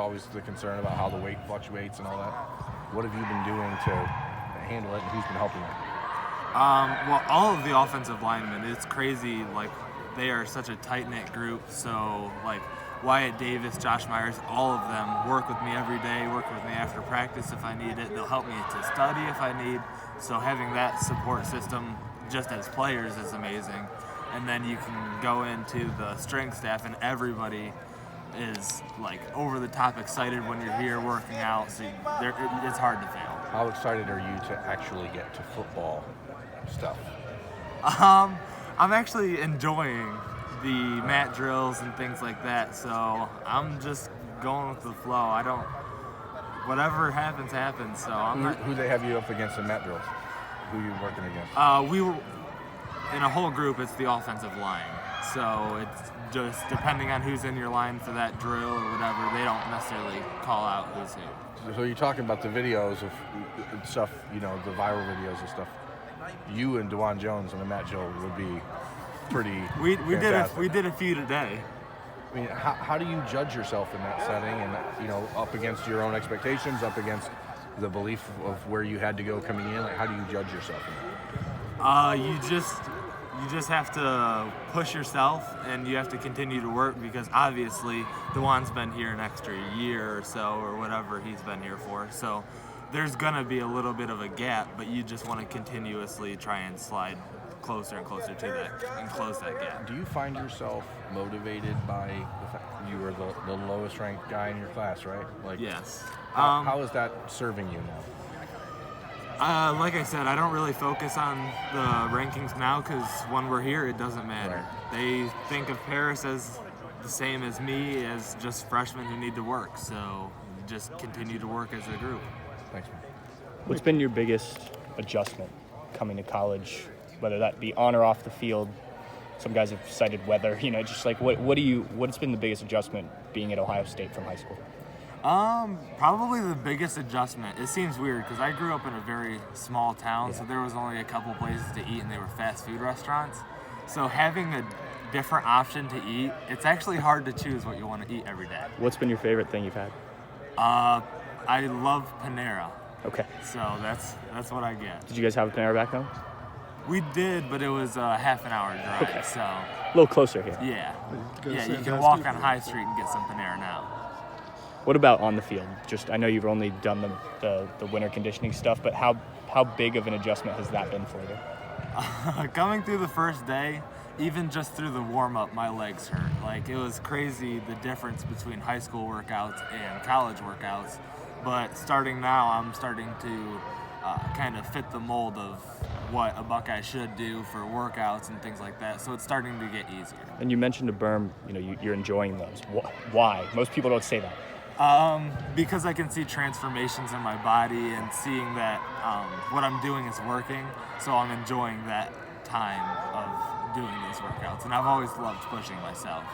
Always the concern about how the weight fluctuates and all that. What have you been doing to handle it, and who's been helping you? Well, all of the offensive linemen, it's crazy. Like, they are such a tight-knit group. So, like, Wyatt Davis, Josh Myers, all of them work with me every day, work with me after practice if I need it. They'll help me to study if I need. So having that support system just as players is amazing. And then you can go into the strength staff, and everybody is like over the top excited when you're here working out. So it's hard to fail. How excited are you to actually get to football stuff? I'm actually enjoying the mat drills and things like that. So I'm just going with the flow. Whatever happens, happens. So Who they have you up against in mat drills? Who are you working against? We were in a whole group. It's the offensive line. So it's just depending on who's in your line for that drill or whatever. They don't necessarily call out who's who. So you're talking about the videos of stuff, the viral videos and stuff. You and DeJuan Jones and the mat drill would be pretty We fantastic. did a few today. I mean, how do you judge yourself in that setting, and up against your own expectations, up against the belief of where you had to go coming in? Like, how do you judge yourself in that? You just have to push yourself, and you have to continue to work, because obviously DeJuan's been here an extra year or so, or whatever he's been here for. So there's gonna be a little bit of a gap, but you just want to continuously try and slide closer and closer to that and close that gap. Do you find yourself motivated by the fact that you were the lowest ranked guy in your class, right? Like, Yes. How is that serving you now? Like I said, I don't really focus on the rankings now, because when we're here, it doesn't matter. Right. They think of Paris as the same as me, as just freshmen who need to work. So just continue to work as a group. Thanks, man. What's been your biggest adjustment coming to college, whether that be on or off the field? Some guys have cited weather, just like what's been the biggest adjustment being at Ohio State from high school? Probably the biggest adjustment. It seems weird because I grew up in a very small town, so there was only a couple places to eat, and they were fast food restaurants. So having a different option to eat, it's actually hard to choose what you want to eat every day. What's been your favorite thing you've had? I love Panera, Okay. so that's what I get. Did you guys have a Panera back home? We did, but it was a half an hour drive, Okay. so A little closer here. yeah, you can walk on High Street and get some Panera now. What about on the field? I know you've only done the winter conditioning stuff, but how big of an adjustment has that been for you? Coming through the first day, even just through the warm-up, my legs hurt. Like, it was crazy, the difference between high school workouts and college workouts. But starting now, I'm starting to kind of fit the mold of what a Buckeye should do for workouts and things like that. So it's starting to get easier. And you mentioned a berm, you're enjoying those. Why? Most people don't say that. Because I can see transformations in my body and seeing that what I'm doing is working, so I'm enjoying that time of doing these workouts. And I've always loved pushing myself.